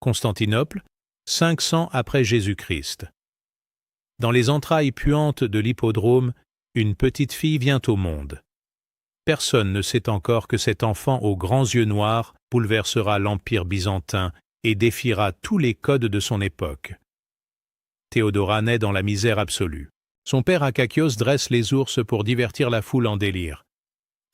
Constantinople, 500 après Jésus-Christ. Dans les entrailles puantes de l'hippodrome, une petite fille vient au monde. Personne ne sait encore que cet enfant aux grands yeux noirs bouleversera l'Empire byzantin et défiera tous les codes de son époque. Théodora naît dans la misère absolue. Son père Akakios dresse les ours pour divertir la foule en délire.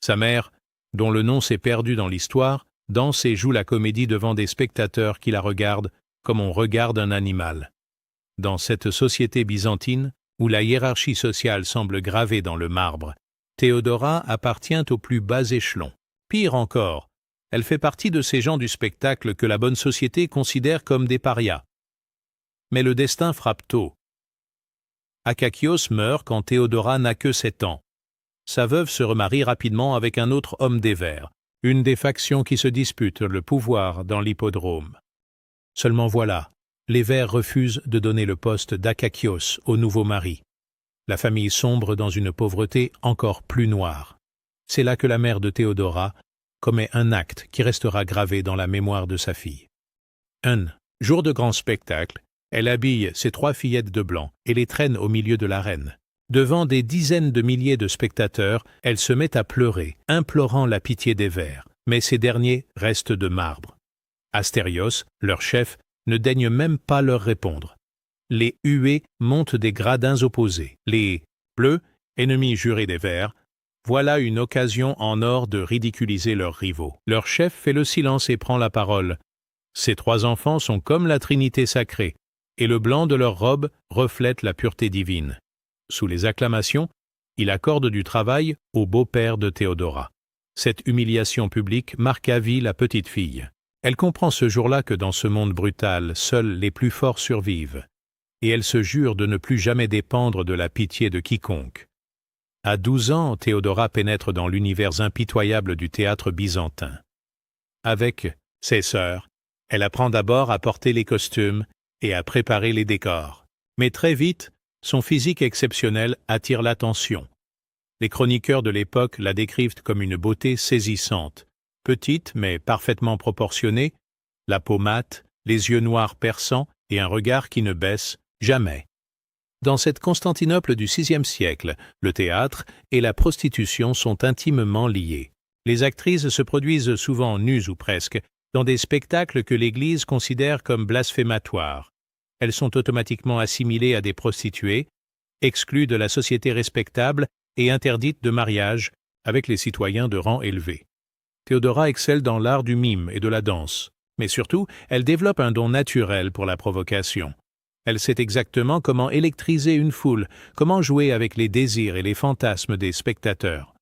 Sa mère, dont le nom s'est perdu dans l'histoire, danse et joue la comédie devant des spectateurs qui la regardent comme on regarde un animal. Dans cette société byzantine, où la hiérarchie sociale semble gravée dans le marbre, Théodora appartient au plus bas échelon. Pire encore, elle fait partie de ces gens du spectacle que la bonne société considère comme des parias. Mais le destin frappe tôt. Akakios meurt quand Théodora n'a que 7 ans. Sa veuve se remarie rapidement avec un autre homme des Verts, une des factions qui se disputent le pouvoir dans l'hippodrome. Seulement voilà, les Verts refusent de donner le poste d'Akakios au nouveau mari. La famille sombre dans une pauvreté encore plus noire. C'est là que la mère de Théodora commet un acte qui restera gravé dans la mémoire de sa fille. Un jour de grand spectacle, elle habille ses 3 fillettes de blanc et les traîne au milieu de l'arène. Devant des dizaines de milliers de spectateurs, elle se met à pleurer, implorant la pitié des Verts, mais ces derniers restent de marbre. Astérios, leur chef, ne daigne même pas leur répondre. Les huées montent des gradins opposés. Les bleus, ennemis jurés des Verts, voilà une occasion en or de ridiculiser leurs rivaux. Leur chef fait le silence et prend la parole. Ces 3 enfants sont comme la Trinité sacrée, et le blanc de leur robe reflète la pureté divine. Sous les acclamations, il accorde du travail au beau-père de Théodora. Cette humiliation publique marque à vie la petite fille. Elle comprend ce jour-là que dans ce monde brutal, seuls les plus forts survivent, et elle se jure de ne plus jamais dépendre de la pitié de quiconque. À 12 ans, Théodora pénètre dans l'univers impitoyable du théâtre byzantin. Avec ses sœurs, elle apprend d'abord à porter les costumes et à préparer les décors. Mais très vite, son physique exceptionnel attire l'attention. Les chroniqueurs de l'époque la décrivent comme une beauté saisissante, petite mais parfaitement proportionnée, la peau mate, les yeux noirs perçants et un regard qui ne baisse jamais. Dans cette Constantinople du VIe siècle, le théâtre et la prostitution sont intimement liés. Les actrices se produisent souvent nues ou presque, dans des spectacles que l'Église considère comme blasphématoires. Elles sont automatiquement assimilées à des prostituées, exclues de la société respectable et interdites de mariage avec les citoyens de rang élevé. Théodora excelle dans l'art du mime et de la danse, mais surtout, elle développe un don naturel pour la provocation. Elle sait exactement comment électriser une foule, comment jouer avec les désirs et les fantasmes des spectateurs.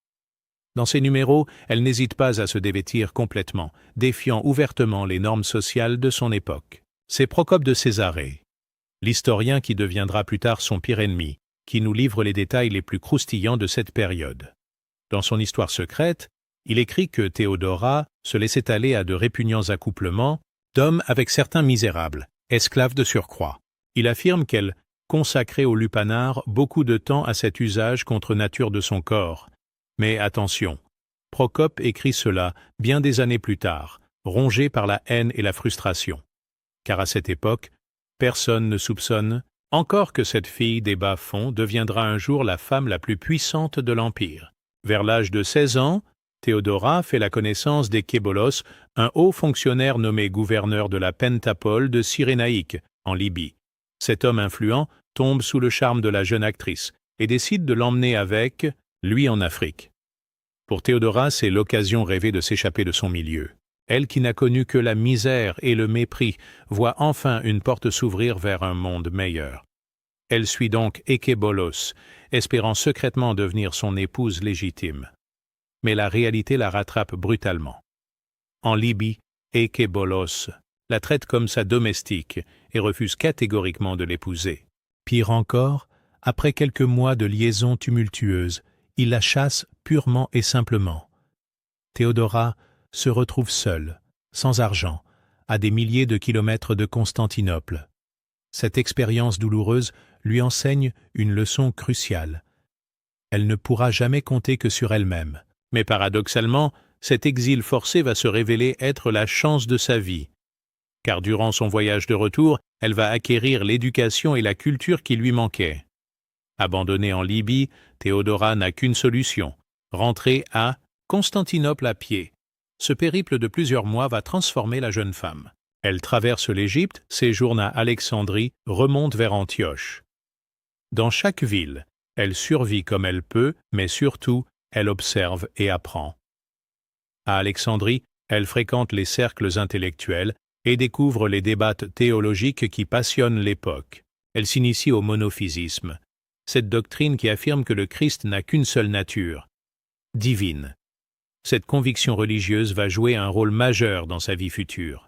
Dans ses numéros, elle n'hésite pas à se dévêtir complètement, défiant ouvertement les normes sociales de son époque. C'est Procope de Césarée, l'historien qui deviendra plus tard son pire ennemi, qui nous livre les détails les plus croustillants de cette période. Dans son histoire secrète, il écrit que Théodora se laissait aller à de répugnants accouplements d'hommes avec certains misérables, esclaves de surcroît. Il affirme qu'elle consacrait au lupanar beaucoup de temps à cet usage contre nature de son corps. Mais attention, Procope écrit cela bien des années plus tard, rongé par la haine et la frustration. Car à cette époque, personne ne soupçonne encore que cette fille des bas-fonds deviendra un jour la femme la plus puissante de l'Empire. Vers l'âge de 16 ans, Théodora fait la connaissance d'Ékébolos, un haut fonctionnaire nommé gouverneur de la Pentapole de Cyrénaïque, en Libye. Cet homme influent tombe sous le charme de la jeune actrice et décide de l'emmener avec lui en Afrique. Pour Théodora, c'est l'occasion rêvée de s'échapper de son milieu. Elle qui n'a connu que la misère et le mépris voit enfin une porte s'ouvrir vers un monde meilleur. Elle suit donc Ékébolos, espérant secrètement devenir son épouse légitime. Mais la réalité la rattrape brutalement. En Libye, Ékébolos la traite comme sa domestique et refuse catégoriquement de l'épouser. Pire encore, après quelques mois de liaison tumultueuse, il la chasse purement et simplement. Théodora se retrouve seule, sans argent, à des milliers de kilomètres de Constantinople. Cette expérience douloureuse lui enseigne une leçon cruciale. Elle ne pourra jamais compter que sur elle-même. Mais paradoxalement, cet exil forcé va se révéler être la chance de sa vie. car durant son voyage de retour, elle va acquérir l'éducation et la culture qui lui manquaient. Abandonnée en Libye, Théodora n'a qu'une solution, rentrer à Constantinople à pied. Ce périple de plusieurs mois va transformer la jeune femme. Elle traverse l'Égypte, séjourne à Alexandrie, remonte vers Antioche. Dans chaque ville, elle survit comme elle peut, mais surtout, elle observe et apprend. À Alexandrie, elle fréquente les cercles intellectuels et découvre les débats théologiques qui passionnent l'époque. Elle s'initie au monophysisme, cette doctrine qui affirme que le Christ n'a qu'une seule nature, divine. Cette conviction religieuse va jouer un rôle majeur dans sa vie future.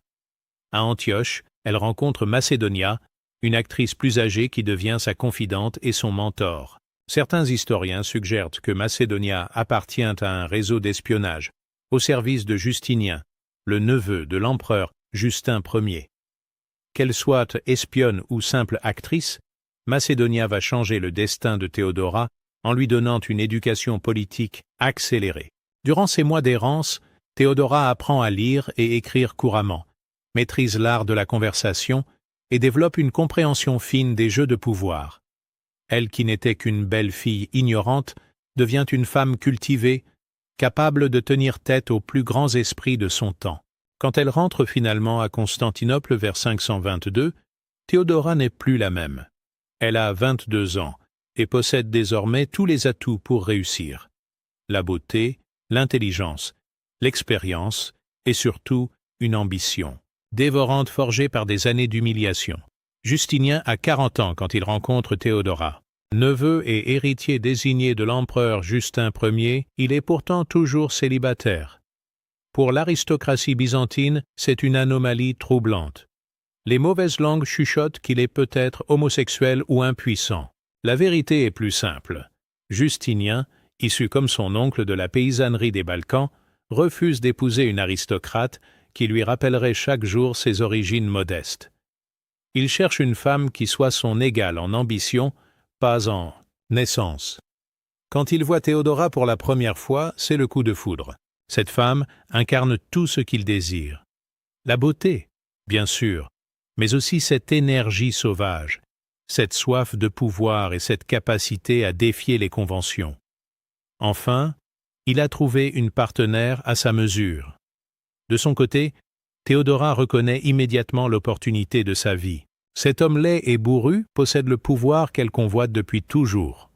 À Antioche, elle rencontre Macédonia, une actrice plus âgée qui devient sa confidente et son mentor. Certains historiens suggèrent que Macédonia appartient à un réseau d'espionnage, au service de Justinien, le neveu de l'empereur Justin Ier. Qu'elle soit espionne ou simple actrice, Macédonia va changer le destin de Théodora en lui donnant une éducation politique accélérée. Durant ses mois d'errance, Théodora apprend à lire et écrire couramment, maîtrise l'art de la conversation et développe une compréhension fine des jeux de pouvoir. Elle qui n'était qu'une belle fille ignorante devient une femme cultivée, capable de tenir tête aux plus grands esprits de son temps. Quand elle rentre finalement à Constantinople vers 522, Théodora n'est plus la même. Elle a 22 ans et possède désormais tous les atouts pour réussir. La beauté, l'intelligence, l'expérience et surtout une ambition, dévorante forgée par des années d'humiliation. Justinien a 40 ans quand il rencontre Théodora. Neveu et héritier désigné de l'empereur Justin Ier, il est pourtant toujours célibataire. Pour l'aristocratie byzantine, c'est une anomalie troublante. Les mauvaises langues chuchotent qu'il est peut-être homosexuel ou impuissant. La vérité est plus simple. Justinien, issu comme son oncle de la paysannerie des Balkans, refuse d'épouser une aristocrate qui lui rappellerait chaque jour ses origines modestes. Il cherche une femme qui soit son égale en ambition, pas en naissance. Quand il voit Théodora pour la première fois, c'est le coup de foudre. Cette femme incarne tout ce qu'il désire. La beauté, bien sûr, mais aussi cette énergie sauvage, cette soif de pouvoir et cette capacité à défier les conventions. Enfin, il a trouvé une partenaire à sa mesure. De son côté, Théodora reconnaît immédiatement l'opportunité de sa vie. Cet homme laid et bourru possède le pouvoir qu'elle convoite depuis toujours.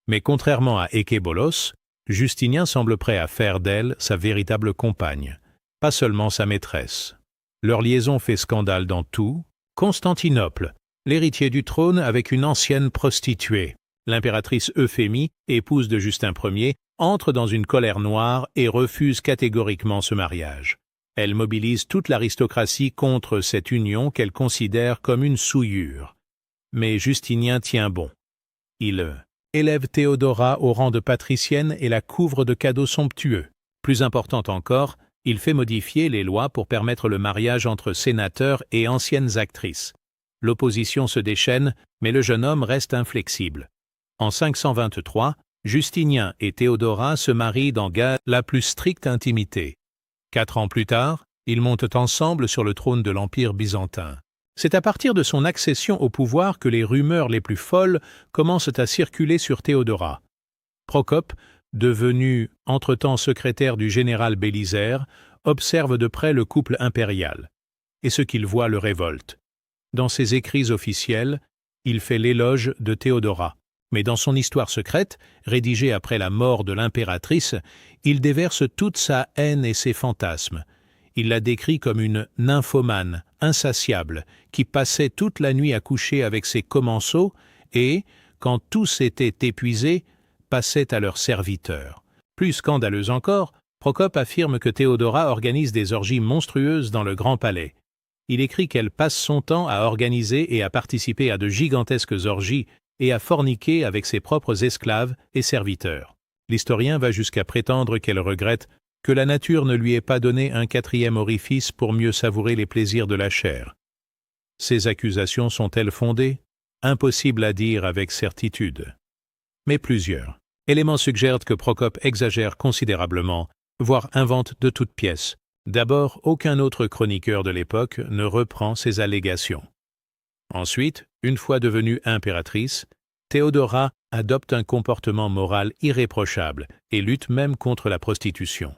Mais contrairement à Ékébolos, Justinien semble prêt à faire d'elle sa véritable compagne, pas seulement sa maîtresse. Leur liaison fait scandale dans tout. Constantinople, l'héritier du trône avec une ancienne prostituée. L'impératrice Euphémie, épouse de Justin Ier, entre dans une colère noire et refuse catégoriquement ce mariage. Elle mobilise toute l'aristocratie contre cette union qu'elle considère comme une souillure. Mais Justinien tient bon. Il élève Théodora au rang de patricienne et la couvre de cadeaux somptueux. Plus important encore, il fait modifier les lois pour permettre le mariage entre sénateurs et anciennes actrices. L'opposition se déchaîne, mais le jeune homme reste inflexible. En 523, Justinien et Théodora se marient dans la plus stricte intimité. 4 ans plus tard, ils montent ensemble sur le trône de l'Empire byzantin. C'est à partir de son accession au pouvoir que les rumeurs les plus folles commencent à circuler sur Théodora. Procope, devenu entre-temps secrétaire du général Bélisaire, observe de près le couple impérial. Et ce qu'il voit le révolte. Dans ses écrits officiels, il fait l'éloge de Théodora. Mais dans son histoire secrète, rédigée après la mort de l'impératrice, il déverse toute sa haine et ses fantasmes. Il la décrit comme une nymphomane, insatiable, qui passait toute la nuit à coucher avec ses commensaux et, quand tous étaient épuisés, passait à leurs serviteurs. Plus scandaleuse encore, Procope affirme que Théodora organise des orgies monstrueuses dans le Grand Palais. Il écrit qu'elle passe son temps à organiser et à participer à de gigantesques orgies et à forniquer avec ses propres esclaves et serviteurs. L'historien va jusqu'à prétendre qu'elle regrette que la nature ne lui ait pas donné un 4e orifice pour mieux savourer les plaisirs de la chair. Ces accusations sont-elles fondées? Impossible à dire avec certitude. Mais plusieurs éléments suggèrent que Procope exagère considérablement, voire invente de toutes pièces, D'abord, aucun autre chroniqueur de l'époque ne reprend ces allégations. Ensuite, une fois devenue impératrice, Théodora adopte un comportement moral irréprochable et lutte même contre la prostitution.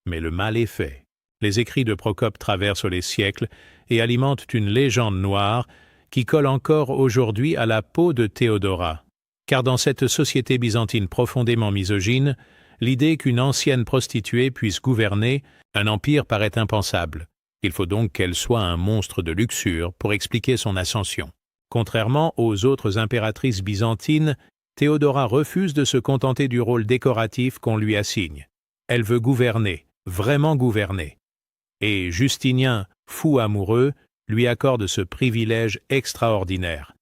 Mais le mal est fait. Les écrits de Procope traversent les siècles et alimentent une légende noire qui colle encore aujourd'hui à la peau de Théodora. Car dans cette société byzantine profondément misogyne, l'idée qu'une ancienne prostituée puisse gouverner un empire paraît impensable. Il faut donc qu'elle soit un monstre de luxure pour expliquer son ascension. Contrairement aux autres impératrices byzantines, Théodora refuse de se contenter du rôle décoratif qu'on lui assigne. Elle veut gouverner, vraiment gouverner. Et Justinien, fou amoureux, lui accorde ce privilège extraordinaire.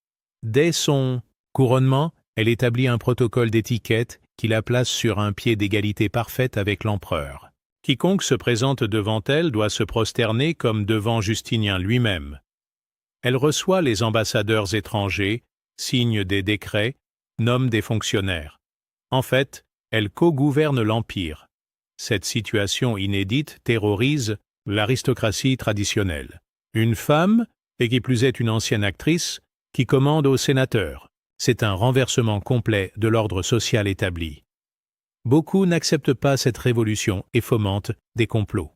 Dès son couronnement, elle établit un protocole d'étiquette qui la place sur un pied d'égalité parfaite avec l'empereur. Quiconque se présente devant elle doit se prosterner comme devant Justinien lui-même. Elle reçoit les ambassadeurs étrangers, signe des décrets, nomme des fonctionnaires. En fait, elle co-gouverne l'Empire. Cette situation inédite terrorise l'aristocratie traditionnelle. Une femme, et qui plus est une ancienne actrice, qui commande aux sénateurs. C'est un renversement complet de l'ordre social établi. Beaucoup n'acceptent pas cette révolution et fomentent des complots.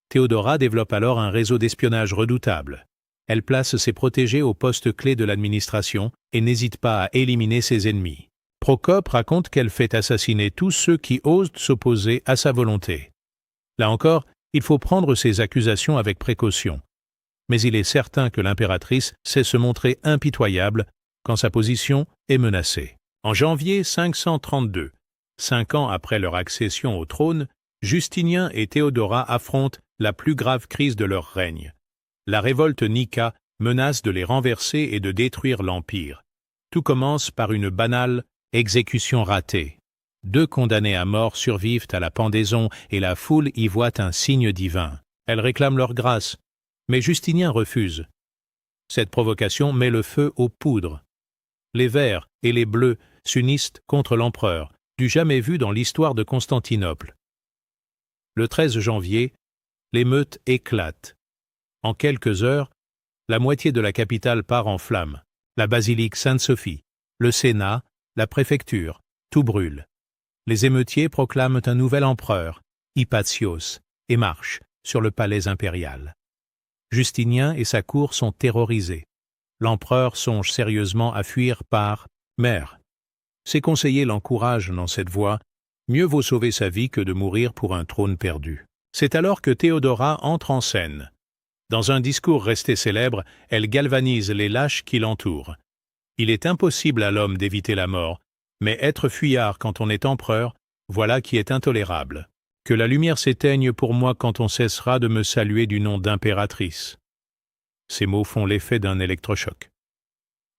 Théodora développe alors un réseau d'espionnage redoutable. Elle place ses protégés aux postes clés de l'administration et n'hésite pas à éliminer ses ennemis. Procope raconte qu'elle fait assassiner tous ceux qui osent s'opposer à sa volonté. Là encore, il faut prendre ces accusations avec précaution. Mais il est certain que l'impératrice sait se montrer impitoyable quand sa position est menacée. En janvier 532, 5 ans après leur accession au trône, Justinien et Théodora affrontent la plus grave crise de leur règne. La révolte Nika menace de les renverser et de détruire l'Empire. Tout commence par une banale exécution ratée. 2 condamnés à mort survivent à la pendaison et la foule y voit un signe divin. Elle réclame leur grâce, mais Justinien refuse. Cette provocation met le feu aux poudres. Les Verts et les Bleus s'unissent contre l'empereur, du jamais vu dans l'histoire de Constantinople. Le 13 janvier, l'émeute éclate. En quelques heures, la moitié de la capitale part en flammes. La basilique Sainte-Sophie, le Sénat, la préfecture, tout brûle. Les émeutiers proclament un nouvel empereur, Hypatios, et marchent sur le palais impérial. Justinien et sa cour sont terrorisés. L'empereur songe sérieusement à fuir par mer. Ses conseillers l'encouragent dans cette voie. Mieux vaut sauver sa vie que de mourir pour un trône perdu. C'est alors que Théodora entre en scène. Dans un discours resté célèbre, elle galvanise les lâches qui l'entourent. Il est impossible à l'homme d'éviter la mort, mais être fuyard quand on est empereur, voilà qui est intolérable. Que la lumière s'éteigne pour moi quand on cessera de me saluer du nom d'impératrice. Ces mots font l'effet d'un électrochoc.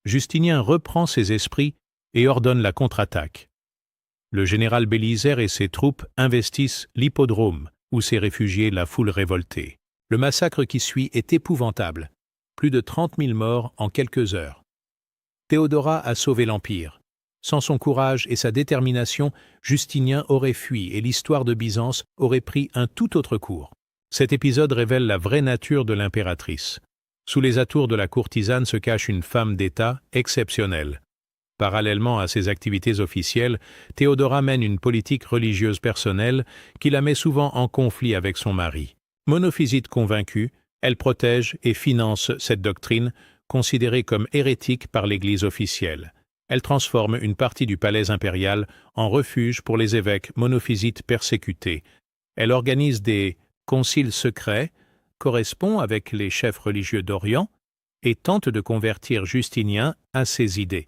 Justinien reprend ses esprits et ordonne la contre-attaque. Le général Bélisaire et ses troupes investissent l'hippodrome, où s'est réfugiée la foule révoltée. Le massacre qui suit est épouvantable. Plus de 30 000 morts en quelques heures. Théodora a sauvé l'Empire. Sans son courage et sa détermination, Justinien aurait fui et l'histoire de Byzance aurait pris un tout autre cours. Cet épisode révèle la vraie nature de l'impératrice. Sous les atours de la courtisane se cache une femme d'État exceptionnelle. Parallèlement à ses activités officielles, Théodora mène une politique religieuse personnelle qui la met souvent en conflit avec son mari. Monophysite convaincue, elle protège et finance cette doctrine, considérée comme hérétique par l'Église officielle. Elle transforme une partie du palais impérial en refuge pour les évêques monophysites persécutés. Elle organise des conciles secrets, correspond avec les chefs religieux d'Orient et tente de convertir Justinien à ses idées.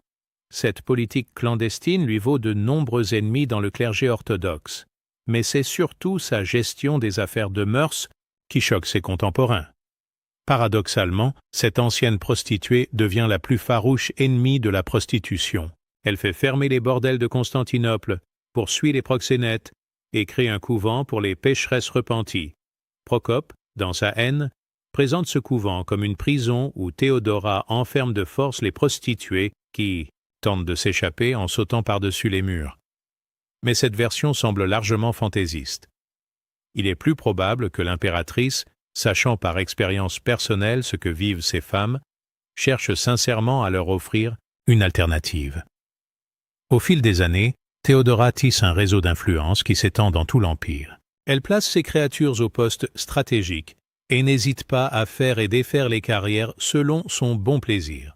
Cette politique clandestine lui vaut de nombreux ennemis dans le clergé orthodoxe, mais c'est surtout sa gestion des affaires de mœurs qui choque ses contemporains. Paradoxalement, cette ancienne prostituée devient la plus farouche ennemie de la prostitution. Elle fait fermer les bordels de Constantinople, poursuit les proxénètes et crée un couvent pour les pécheresses repenties. Procope, dans sa haine, présente ce couvent comme une prison où Théodora enferme de force les prostituées qui tentent de s'échapper en sautant par-dessus les murs. Mais cette version semble largement fantaisiste. Il est plus probable que l'impératrice, sachant par expérience personnelle ce que vivent ces femmes, cherche sincèrement à leur offrir une alternative. Au fil des années, Théodora tisse un réseau d'influence qui s'étend dans tout l'Empire. Elle place ses créatures au poste stratégique et n'hésite pas à faire et défaire les carrières selon son bon plaisir.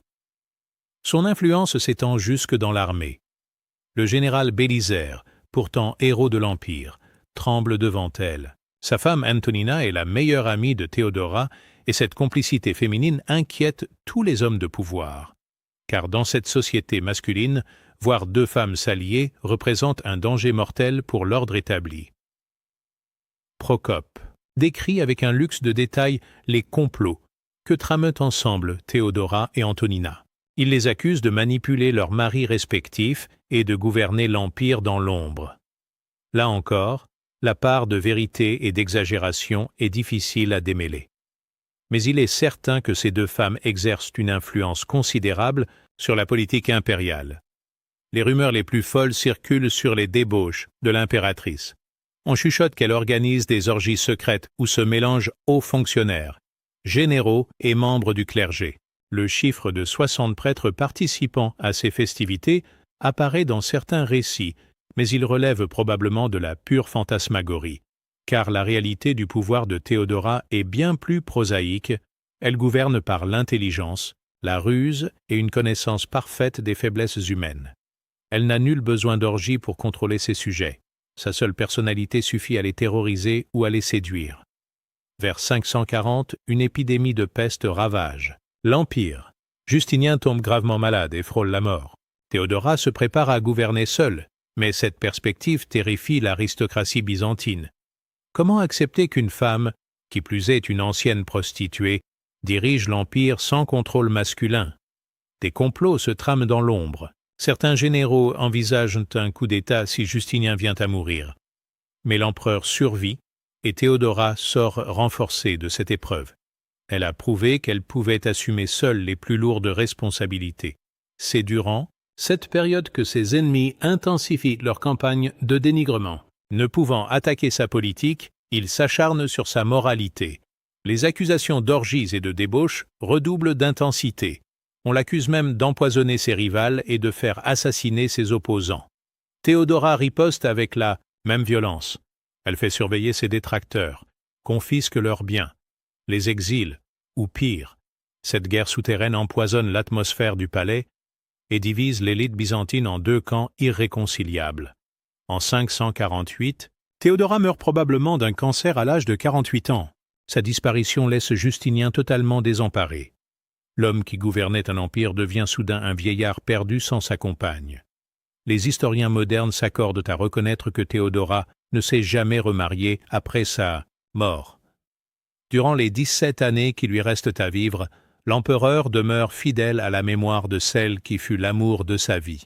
Son influence s'étend jusque dans l'armée. Le général Bélisaire, pourtant héros de l'Empire, tremble devant elle. Sa femme Antonina est la meilleure amie de Théodora et cette complicité féminine inquiète tous les hommes de pouvoir. Car dans cette société masculine, voir deux femmes s'allier représente un danger mortel pour l'ordre établi. Procope décrit avec un luxe de détails les complots que trament ensemble Théodora et Antonina. Il les accuse de manipuler leurs maris respectifs et de gouverner l'Empire dans l'ombre. Là encore, la part de vérité et d'exagération est difficile à démêler. Mais il est certain que ces deux femmes exercent une influence considérable sur la politique impériale. Les rumeurs les plus folles circulent sur les débauches de l'impératrice. On chuchote qu'elle organise des orgies secrètes où se mélangent hauts fonctionnaires, généraux et membres du clergé. Le chiffre de 60 prêtres participant à ces festivités apparaît dans certains récits, mais il relève probablement de la pure fantasmagorie, car la réalité du pouvoir de Théodora est bien plus prosaïque. Elle gouverne par l'intelligence, la ruse et une connaissance parfaite des faiblesses humaines. Elle n'a nul besoin d'orgie pour contrôler ses sujets. Sa seule personnalité suffit à les terroriser ou à les séduire. Vers 540, une épidémie de peste ravage l'Empire. Justinien tombe gravement malade et frôle la mort. Théodora se prépare à gouverner seule, mais cette perspective terrifie l'aristocratie byzantine. Comment accepter qu'une femme, qui plus est une ancienne prostituée, dirige l'Empire sans contrôle masculin? Des complots se trament dans l'ombre. Certains généraux envisagent un coup d'État si Justinien vient à mourir. Mais l'empereur survit et Théodora sort renforcée de cette épreuve. Elle a prouvé qu'elle pouvait assumer seule les plus lourdes responsabilités. C'est durant cette période que ses ennemis intensifient leur campagne de dénigrement. Ne pouvant attaquer sa politique, ils s'acharnent sur sa moralité. Les accusations d'orgies et de débauche redoublent d'intensité. On l'accuse même d'empoisonner ses rivales et de faire assassiner ses opposants. Théodora riposte avec la même violence. Elle fait surveiller ses détracteurs, confisque leurs biens, les exile, ou pire. Cette guerre souterraine empoisonne l'atmosphère du palais et divise l'élite byzantine en deux camps irréconciliables. En 548, Théodora meurt probablement d'un cancer à l'âge de 48 ans. Sa disparition laisse Justinien totalement désemparé. L'homme qui gouvernait un empire devient soudain un vieillard perdu sans sa compagne. Les historiens modernes s'accordent à reconnaître que Théodora ne s'est jamais remariée après sa mort. Durant les 17 années qui lui restent à vivre, l'empereur demeure fidèle à la mémoire de celle qui fut l'amour de sa vie.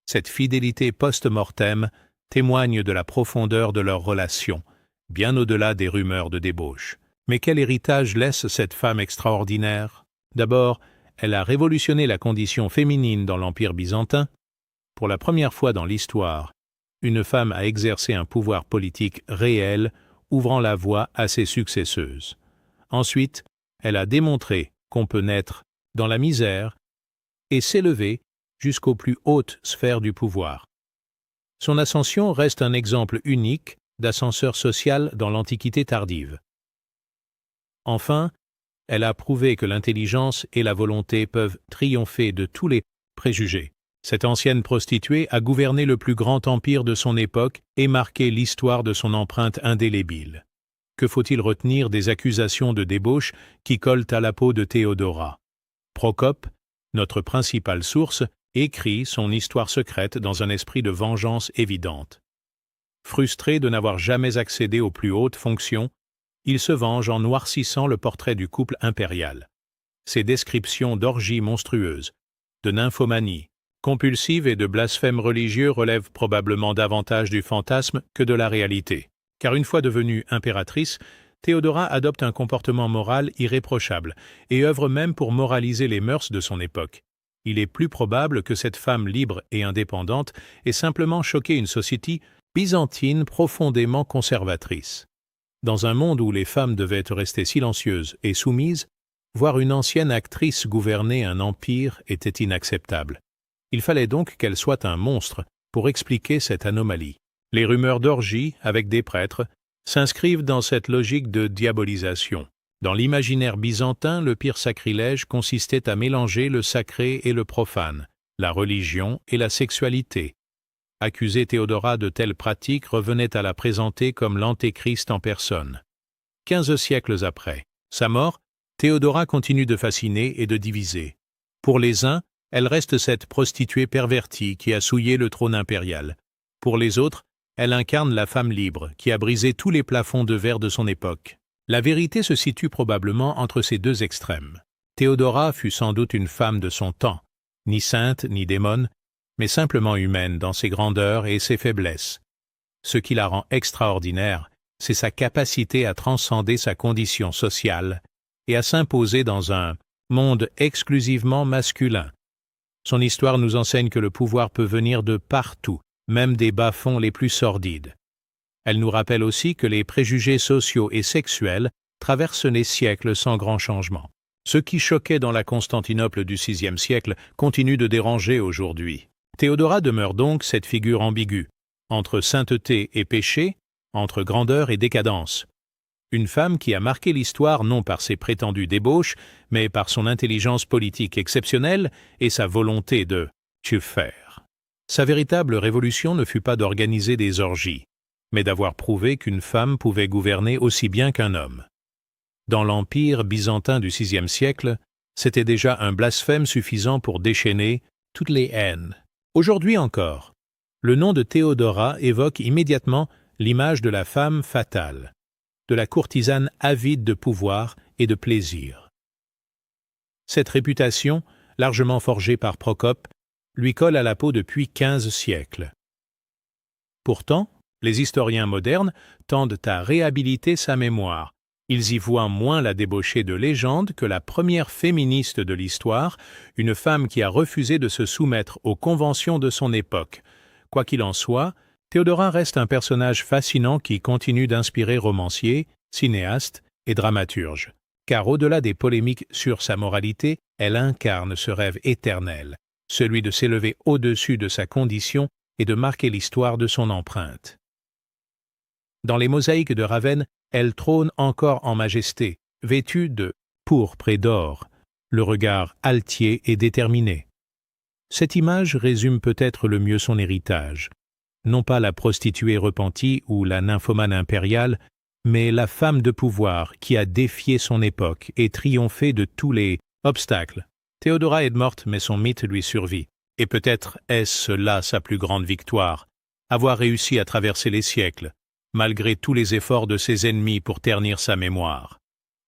Cette fidélité post-mortem témoigne de la profondeur de leur relation, bien au-delà des rumeurs de débauche. Mais quel héritage laisse cette femme extraordinaire? D'abord, elle a révolutionné la condition féminine dans l'Empire byzantin. Pour la première fois dans l'histoire, une femme a exercé un pouvoir politique réel, ouvrant la voie à ses successeuses. Ensuite, elle a démontré qu'on peut naître dans la misère et s'élever jusqu'aux plus hautes sphères du pouvoir. Son ascension reste un exemple unique d'ascenseur social dans l'Antiquité tardive. Enfin, elle a prouvé que l'intelligence et la volonté peuvent triompher de tous les préjugés. Cette ancienne prostituée a gouverné le plus grand empire de son époque et marqué l'histoire de son empreinte indélébile. Que faut-il retenir des accusations de débauche qui collent à la peau de Théodora? Procope, notre principale source, écrit son histoire secrète dans un esprit de vengeance évidente. Frustré de n'avoir jamais accédé aux plus hautes fonctions, il se venge en noircissant le portrait du couple impérial. Ses descriptions d'orgies monstrueuses, de nymphomanie, compulsive et de blasphème religieux relèvent probablement davantage du fantasme que de la réalité. Car une fois devenue impératrice, Théodora adopte un comportement moral irréprochable et œuvre même pour moraliser les mœurs de son époque. Il est plus probable que cette femme libre et indépendante ait simplement choqué une société byzantine profondément conservatrice. Dans un monde où les femmes devaient rester silencieuses et soumises, voir une ancienne actrice gouverner un empire était inacceptable. Il fallait donc qu'elle soit un monstre pour expliquer cette anomalie. Les rumeurs d'orgie avec des prêtres s'inscrivent dans cette logique de diabolisation. Dans l'imaginaire byzantin, le pire sacrilège consistait à mélanger le sacré et le profane, la religion et la sexualité. Accuser Théodora de telles pratiques revenait à la présenter comme l'antéchrist en personne. 15 siècles après sa mort, Théodora continue de fasciner et de diviser. Pour les uns, elle reste cette prostituée pervertie qui a souillé le trône impérial. Pour les autres, elle incarne la femme libre qui a brisé tous les plafonds de verre de son époque. La vérité se situe probablement entre ces deux extrêmes. Théodora fut sans doute une femme de son temps, ni sainte ni démone, mais simplement humaine dans ses grandeurs et ses faiblesses. Ce qui la rend extraordinaire, c'est sa capacité à transcender sa condition sociale et à s'imposer dans un monde exclusivement masculin. Son histoire nous enseigne que le pouvoir peut venir de partout, même des bas-fonds les plus sordides. Elle nous rappelle aussi que les préjugés sociaux et sexuels traversent les siècles sans grand changement. Ce qui choquait dans la Constantinople du VIe siècle continue de déranger aujourd'hui. Théodora demeure donc cette figure ambiguë, entre sainteté et péché, entre grandeur et décadence. Une femme qui a marqué l'histoire non par ses prétendues débauches, mais par son intelligence politique exceptionnelle et sa volonté de « tout faire ». Sa véritable révolution ne fut pas d'organiser des orgies, mais d'avoir prouvé qu'une femme pouvait gouverner aussi bien qu'un homme. Dans l'Empire byzantin du VIe siècle, c'était déjà un blasphème suffisant pour déchaîner toutes les haines. Aujourd'hui encore, le nom de Théodora évoque immédiatement l'image de la femme fatale, de la courtisane avide de pouvoir et de plaisir. Cette réputation, largement forgée par Procope, lui colle à la peau depuis 15 siècles. Pourtant, les historiens modernes tendent à réhabiliter sa mémoire. Ils y voient moins la débauchée de légende que la première féministe de l'histoire, une femme qui a refusé de se soumettre aux conventions de son époque. Quoi qu'il en soit, Théodora reste un personnage fascinant qui continue d'inspirer romanciers, cinéastes et dramaturges. Car au-delà des polémiques sur sa moralité, elle incarne ce rêve éternel, celui de s'élever au-dessus de sa condition et de marquer l'histoire de son empreinte. Dans les mosaïques de Ravenne, elle trône encore en majesté, vêtue de pourpre et d'or, le regard altier et déterminé. Cette image résume peut-être le mieux son héritage. Non pas la prostituée repentie ou la nymphomane impériale, mais la femme de pouvoir qui a défié son époque et triomphé de tous les obstacles. Théodora est morte, mais son mythe lui survit. Et peut-être est-ce là sa plus grande victoire, avoir réussi à traverser les siècles, malgré tous les efforts de ses ennemis pour ternir sa mémoire.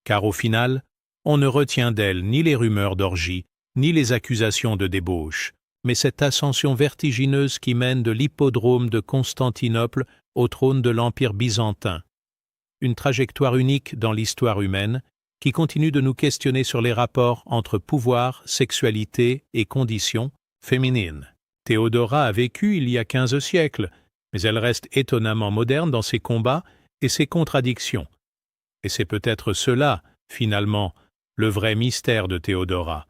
Car au final, on ne retient d'elle ni les rumeurs d'orgie, ni les accusations de débauche, mais cette ascension vertigineuse qui mène de l'hippodrome de Constantinople au trône de l'Empire byzantin. Une trajectoire unique dans l'histoire humaine qui continue de nous questionner sur les rapports entre pouvoir, sexualité et conditions féminines. Théodora a vécu il y a 15 siècles, mais elle reste étonnamment moderne dans ses combats et ses contradictions. Et c'est peut-être cela, finalement, le vrai mystère de Théodora.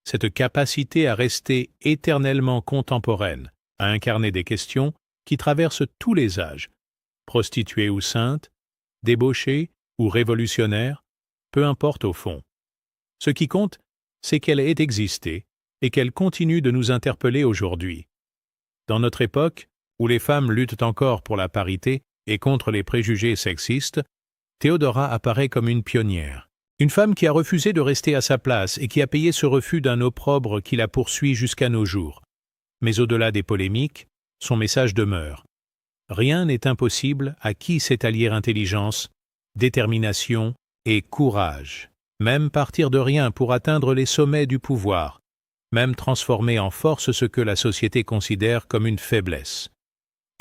Cette capacité à rester éternellement contemporaine, à incarner des questions qui traversent tous les âges, prostituée ou sainte, débauchée ou révolutionnaire, peu importe au fond. Ce qui compte, c'est qu'elle ait existé et qu'elle continue de nous interpeller aujourd'hui. Dans notre époque, où les femmes luttent encore pour la parité et contre les préjugés sexistes, Théodora apparaît comme une pionnière. Une femme qui a refusé de rester à sa place et qui a payé ce refus d'un opprobre qui la poursuit jusqu'à nos jours. Mais au-delà des polémiques, son message demeure. Rien n'est impossible à qui sait allier intelligence, détermination et courage. Même partir de rien pour atteindre les sommets du pouvoir. Même transformer en force ce que la société considère comme une faiblesse.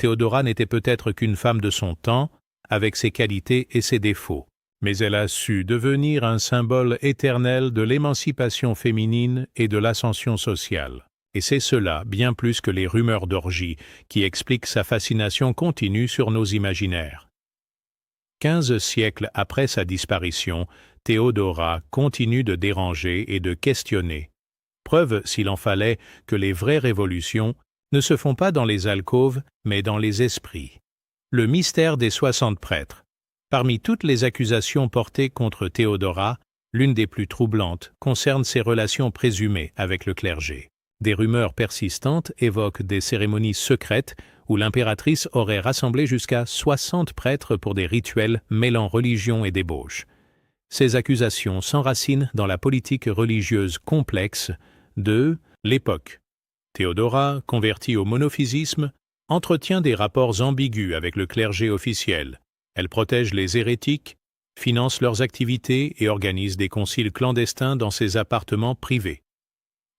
Théodora n'était peut-être qu'une femme de son temps, avec ses qualités et ses défauts. Mais elle a su devenir un symbole éternel de l'émancipation féminine et de l'ascension sociale. Et c'est cela, bien plus que les rumeurs d'orgie, qui expliquent sa fascination continue sur nos imaginaires. 15 siècles après sa disparition, Théodora continue de déranger et de questionner. Preuve, s'il en fallait, que les vraies révolutions ne se font pas dans les alcôves, mais dans les esprits. Le mystère des 60 prêtres. Parmi toutes les accusations portées contre Théodora, l'une des plus troublantes concerne ses relations présumées avec le clergé. Des rumeurs persistantes évoquent des cérémonies secrètes où l'impératrice aurait rassemblé jusqu'à 60 prêtres pour des rituels mêlant religion et débauche. Ces accusations s'enracinent dans la politique religieuse complexe de l'époque. Théodora, convertie au monophysisme, entretient des rapports ambigus avec le clergé officiel. Elle protège les hérétiques, finance leurs activités et organise des conciles clandestins dans ses appartements privés.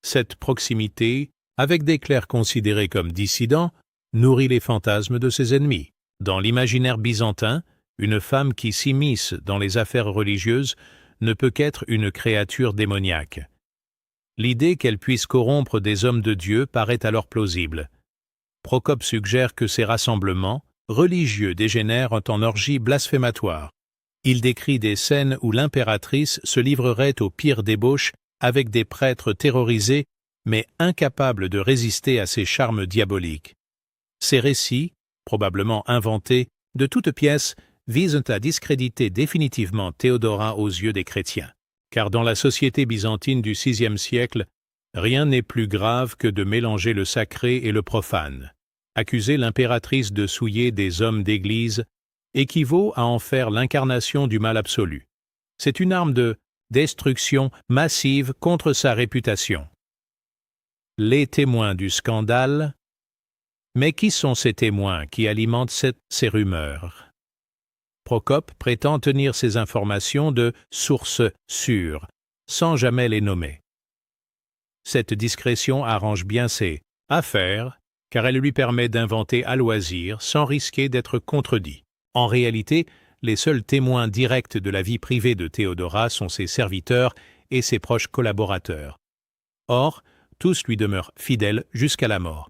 Cette proximité, avec des clercs considérés comme dissidents, nourrit les fantasmes de ses ennemis. Dans l'imaginaire byzantin, une femme qui s'immisce dans les affaires religieuses ne peut qu'être une créature démoniaque. L'idée qu'elle puisse corrompre des hommes de Dieu paraît alors plausible. Procope suggère que ces rassemblements religieux dégénèrent en orgies blasphématoires. Il décrit des scènes où l'impératrice se livrerait aux pires débauches avec des prêtres terrorisés, mais incapables de résister à ses charmes diaboliques. Ces récits, probablement inventés, de toutes pièces, visent à discréditer définitivement Théodora aux yeux des chrétiens. Car dans la société byzantine du VIe siècle, rien n'est plus grave que de mélanger le sacré et le profane. Accuser l'impératrice de souiller des hommes d'Église équivaut à en faire l'incarnation du mal absolu. C'est une arme de destruction massive contre sa réputation. Les témoins du scandale. Mais qui sont ces témoins qui alimentent ces rumeurs? Procope prétend tenir ces informations de sources sûres, sans jamais les nommer. Cette discrétion arrange bien ses affaires, car elle lui permet d'inventer à loisir sans risquer d'être contredit. En réalité, les seuls témoins directs de la vie privée de Théodora sont ses serviteurs et ses proches collaborateurs. Or, tous lui demeurent fidèles jusqu'à la mort.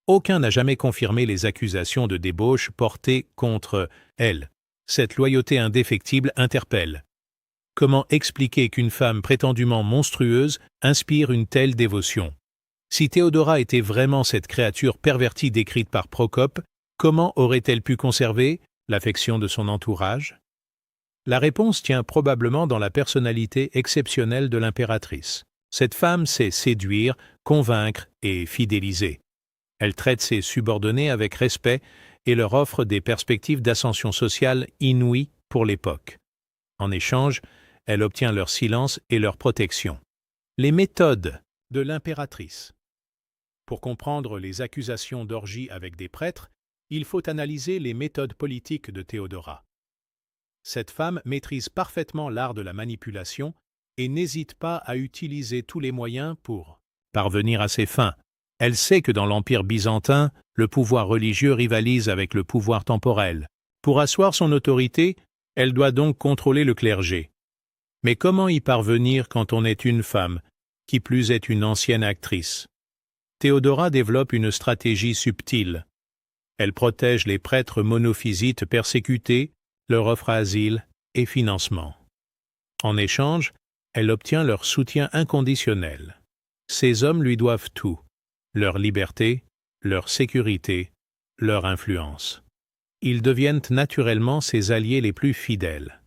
Aucun n'a jamais confirmé les accusations de débauche portées contre elle. Cette loyauté indéfectible interpelle. Comment expliquer qu'une femme prétendument monstrueuse inspire une telle dévotion? Si Théodora était vraiment cette créature pervertie décrite par Procope, comment aurait-elle pu conserver l'affection de son entourage? La réponse tient probablement dans la personnalité exceptionnelle de l'impératrice. Cette femme sait séduire, convaincre et fidéliser. Elle traite ses subordonnés avec respect et leur offre des perspectives d'ascension sociale inouïes pour l'époque. En échange, elle obtient leur silence et leur protection. Les méthodes de l'impératrice. Pour comprendre les accusations d'orgie avec des prêtres, il faut analyser les méthodes politiques de Théodora. Cette femme maîtrise parfaitement l'art de la manipulation et n'hésite pas à utiliser tous les moyens pour parvenir à ses fins. Elle sait que dans l'Empire byzantin, le pouvoir religieux rivalise avec le pouvoir temporel. Pour asseoir son autorité, elle doit donc contrôler le clergé. Mais comment y parvenir quand on est une femme, qui plus est une ancienne actrice? Théodora développe une stratégie subtile. Elle protège les prêtres monophysites persécutés, leur offre asile et financement. En échange, elle obtient leur soutien inconditionnel. Ces hommes lui doivent tout. Leur liberté, leur sécurité, leur influence. Ils deviennent naturellement ses alliés les plus fidèles.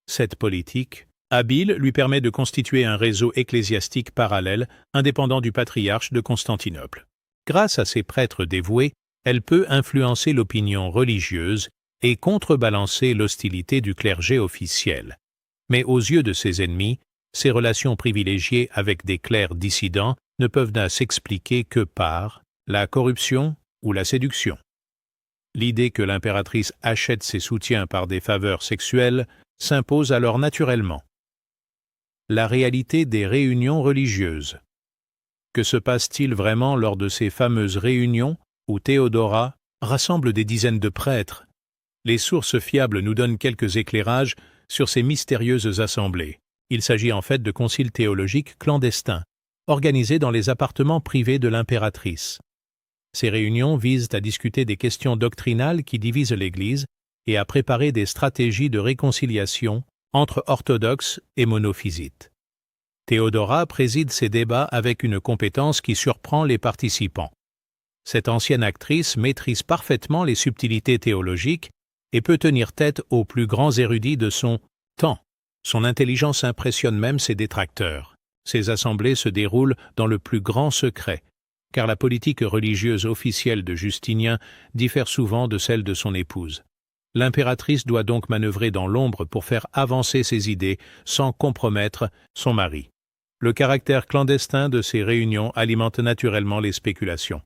Cette politique, habile, lui permet de constituer un réseau ecclésiastique parallèle, indépendant du patriarche de Constantinople. Grâce à ses prêtres dévoués, elle peut influencer l'opinion religieuse et contrebalancer l'hostilité du clergé officiel. Mais aux yeux de ses ennemis, ses relations privilégiées avec des clercs dissidents ne peuvent s'expliquer que par la corruption ou la séduction. L'idée que l'impératrice achète ses soutiens par des faveurs sexuelles s'impose alors naturellement. La réalité des réunions religieuses. Que se passe-t-il vraiment lors de ces fameuses réunions où Théodora rassemble des dizaines de prêtres? Les sources fiables nous donnent quelques éclairages sur ces mystérieuses assemblées. Il s'agit en fait de conciles théologiques clandestins, organisés dans les appartements privés de l'impératrice. Ces réunions visent à discuter des questions doctrinales qui divisent l'Église et à préparer des stratégies de réconciliation entre orthodoxes et monophysites. Théodora préside ces débats avec une compétence qui surprend les participants. Cette ancienne actrice maîtrise parfaitement les subtilités théologiques et peut tenir tête aux plus grands érudits de son temps. Son intelligence impressionne même ses détracteurs. Ces assemblées se déroulent dans le plus grand secret, car la politique religieuse officielle de Justinien diffère souvent de celle de son épouse. L'impératrice doit donc manœuvrer dans l'ombre pour faire avancer ses idées sans compromettre son mari. Le caractère clandestin de ces réunions alimente naturellement les spéculations.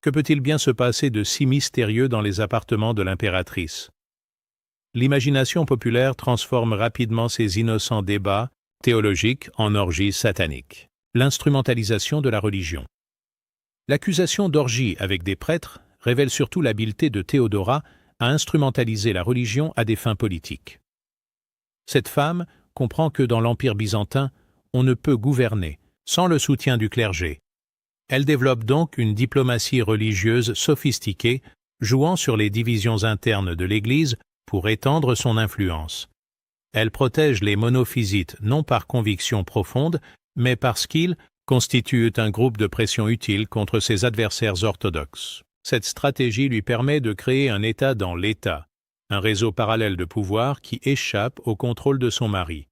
Que peut-il bien se passer de si mystérieux dans les appartements de l'impératrice? L'imagination populaire transforme rapidement ces innocents débats théologiques en orgies sataniques. L'instrumentalisation de la religion. L'accusation d'orgie avec des prêtres révèle surtout l'habileté de Théodora à instrumentaliser la religion à des fins politiques. Cette femme comprend que dans l'Empire byzantin, on ne peut gouverner sans le soutien du clergé. Elle développe donc une diplomatie religieuse sophistiquée, jouant sur les divisions internes de l'Église pour étendre son influence. Elle protège les monophysites non par conviction profonde, mais parce qu'ils constituent un groupe de pression utile contre ses adversaires orthodoxes. Cette stratégie lui permet de créer un État dans l'État, un réseau parallèle de pouvoir qui échappe au contrôle de son mari.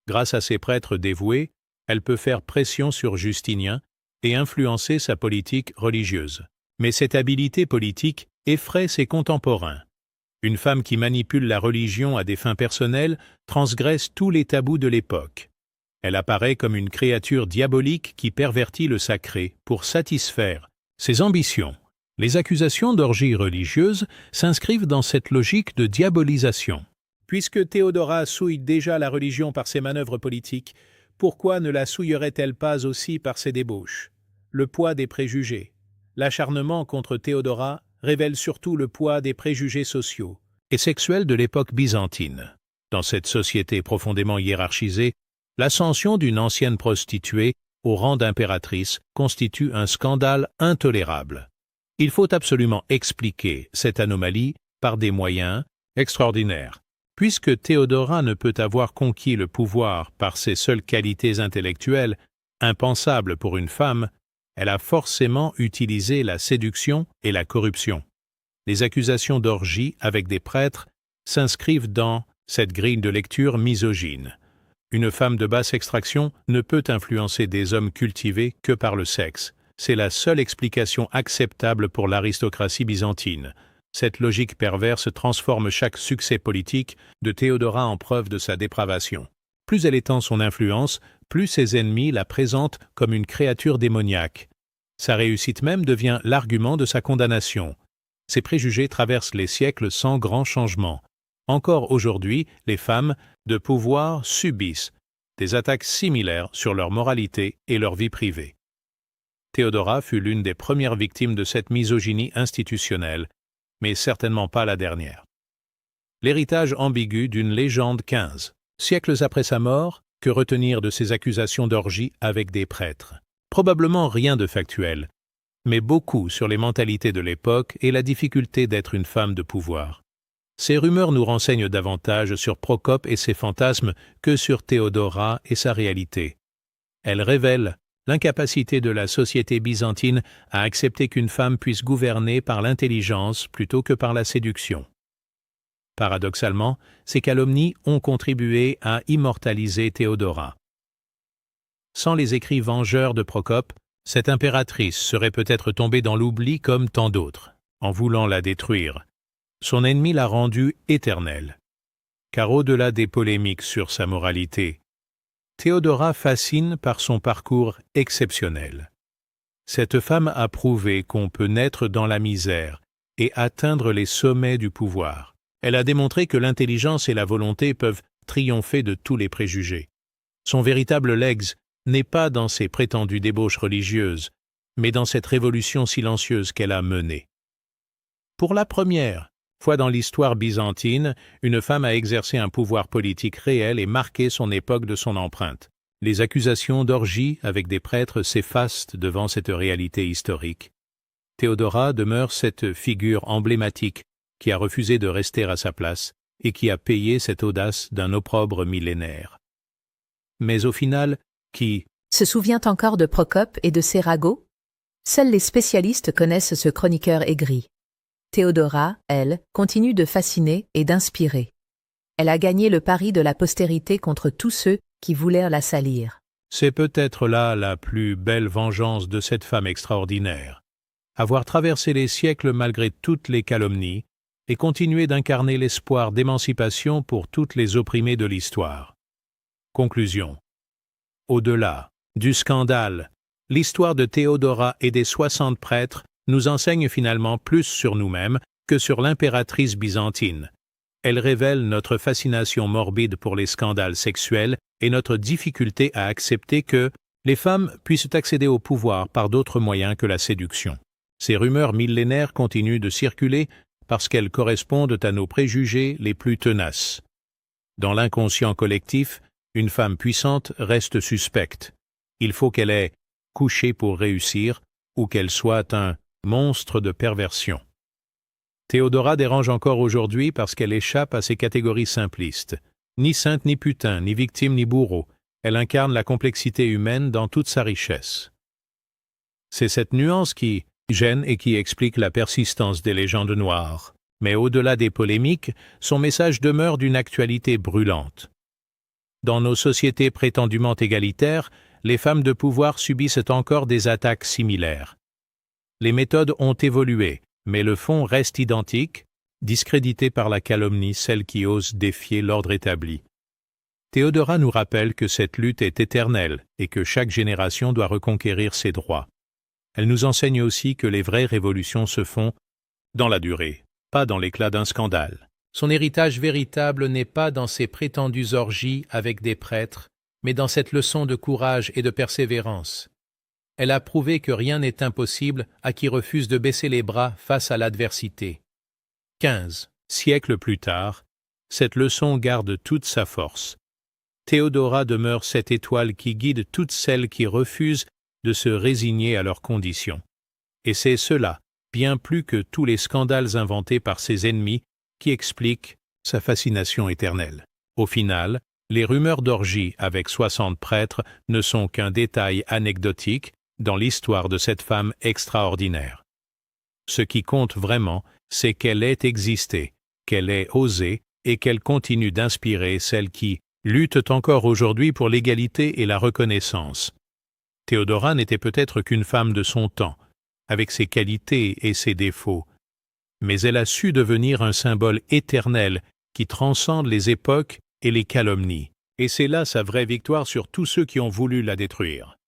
Grâce à ses prêtres dévoués, elle peut faire pression sur Justinien et influencer sa politique religieuse. Mais cette habileté politique effraie ses contemporains. Une femme qui manipule la religion à des fins personnelles transgresse tous les tabous de l'époque. Elle apparaît comme une créature diabolique qui pervertit le sacré pour satisfaire ses ambitions. Les accusations d'orgie religieuse s'inscrivent dans cette logique de diabolisation. Puisque Théodora souille déjà la religion par ses manœuvres politiques, pourquoi ne la souillerait-elle pas aussi par ses débauches? Le poids des préjugés. L'acharnement contre Théodora révèle surtout le poids des préjugés sociaux et sexuels de l'époque byzantine. Dans cette société profondément hiérarchisée, l'ascension d'une ancienne prostituée au rang d'impératrice constitue un scandale intolérable. Il faut absolument expliquer cette anomalie par des moyens extraordinaires. Puisque Théodora ne peut avoir conquis le pouvoir par ses seules qualités intellectuelles, impensables pour une femme, elle a forcément utilisé la séduction et la corruption. Les accusations d'orgie avec des prêtres s'inscrivent dans cette grille de lecture misogyne. Une femme de basse extraction ne peut influencer des hommes cultivés que par le sexe. C'est la seule explication acceptable pour l'aristocratie byzantine. Cette logique perverse transforme chaque succès politique de Théodora en preuve de sa dépravation. Plus elle étend son influence, plus ses ennemis la présentent comme une créature démoniaque. Sa réussite même devient l'argument de sa condamnation. Ces préjugés traversent les siècles sans grand changement. Encore aujourd'hui, les femmes de pouvoir subissent des attaques similaires sur leur moralité et leur vie privée. Théodora fut l'une des premières victimes de cette misogynie institutionnelle, mais certainement pas la dernière. L'héritage ambigu d'une légende 15. Siècles après sa mort, que retenir de ces accusations d'orgie avec des prêtres? Probablement rien de factuel, mais beaucoup sur les mentalités de l'époque et la difficulté d'être une femme de pouvoir. Ces rumeurs nous renseignent davantage sur Procope et ses fantasmes que sur Théodora et sa réalité. Elles révèlent l'incapacité de la société byzantine à accepter qu'une femme puisse gouverner par l'intelligence plutôt que par la séduction. Paradoxalement, ces calomnies ont contribué à immortaliser Théodora. Sans les écrits vengeurs de Procope, cette impératrice serait peut-être tombée dans l'oubli comme tant d'autres. En voulant la détruire, son ennemi l'a rendue éternelle. Car au-delà des polémiques sur sa moralité, Théodora fascine par son parcours exceptionnel. Cette femme a prouvé qu'on peut naître dans la misère et atteindre les sommets du pouvoir. Elle a démontré que l'intelligence et la volonté peuvent triompher de tous les préjugés. Son véritable legs n'est pas dans ses prétendues débauches religieuses, mais dans cette révolution silencieuse qu'elle a menée. Pour la première fois dans l'histoire byzantine, une femme a exercé un pouvoir politique réel et marqué son époque de son empreinte. Les accusations d'orgie avec des prêtres s'effacent devant cette réalité historique. Théodora demeure cette figure emblématique qui a refusé de rester à sa place et qui a payé cette audace d'un opprobre millénaire. Mais au final, qui se souvient encore de Procope et de ses ragots? Seuls les spécialistes connaissent ce chroniqueur aigri. Théodora, elle, continue de fasciner et d'inspirer. Elle a gagné le pari de la postérité contre tous ceux qui voulèrent la salir. C'est peut-être là la plus belle vengeance de cette femme extraordinaire. Avoir traversé les siècles malgré toutes les calomnies et continuer d'incarner l'espoir d'émancipation pour toutes les opprimées de l'histoire. Conclusion. Au-delà du scandale, l'histoire de Théodora et des 60 prêtres nous enseigne finalement plus sur nous-mêmes que sur l'impératrice byzantine. Elle révèle notre fascination morbide pour les scandales sexuels et notre difficulté à accepter que les femmes puissent accéder au pouvoir par d'autres moyens que la séduction. Ces rumeurs millénaires continuent de circuler parce qu'elles correspondent à nos préjugés les plus tenaces. Dans l'inconscient collectif, une femme puissante reste suspecte. Il faut qu'elle ait couché pour réussir ou qu'elle soit un monstre de perversion. Théodora dérange encore aujourd'hui parce qu'elle échappe à ces catégories simplistes. Ni sainte ni putain, ni victime ni bourreau, elle incarne la complexité humaine dans toute sa richesse. C'est cette nuance qui gêne et qui explique la persistance des légendes noires. Mais au-delà des polémiques, son message demeure d'une actualité brûlante. Dans nos sociétés prétendument égalitaires, les femmes de pouvoir subissent encore des attaques similaires. Les méthodes ont évolué, mais le fond reste identique, discrédité par la calomnie, celle qui ose défier l'ordre établi. Théodora nous rappelle que cette lutte est éternelle et que chaque génération doit reconquérir ses droits. Elle nous enseigne aussi que les vraies révolutions se font dans la durée, pas dans l'éclat d'un scandale. Son héritage véritable n'est pas dans ses prétendues orgies avec des prêtres, mais dans cette leçon de courage et de persévérance. Elle a prouvé que rien n'est impossible à qui refuse de baisser les bras face à l'adversité. 15 siècles plus tard, cette leçon garde toute sa force. Théodora demeure cette étoile qui guide toutes celles qui refusent de se résigner à leurs conditions. Et c'est cela, bien plus que tous les scandales inventés par ses ennemis, qui expliquent sa fascination éternelle. Au final, les rumeurs d'orgie avec 60 prêtres ne sont qu'un détail anecdotique dans l'histoire de cette femme extraordinaire. Ce qui compte vraiment, c'est qu'elle ait existé, qu'elle ait osé et qu'elle continue d'inspirer celles qui luttent encore aujourd'hui pour l'égalité et la reconnaissance. Théodora n'était peut-être qu'une femme de son temps, avec ses qualités et ses défauts, mais elle a su devenir un symbole éternel qui transcende les époques et les calomnies. Et c'est là sa vraie victoire sur tous ceux qui ont voulu la détruire.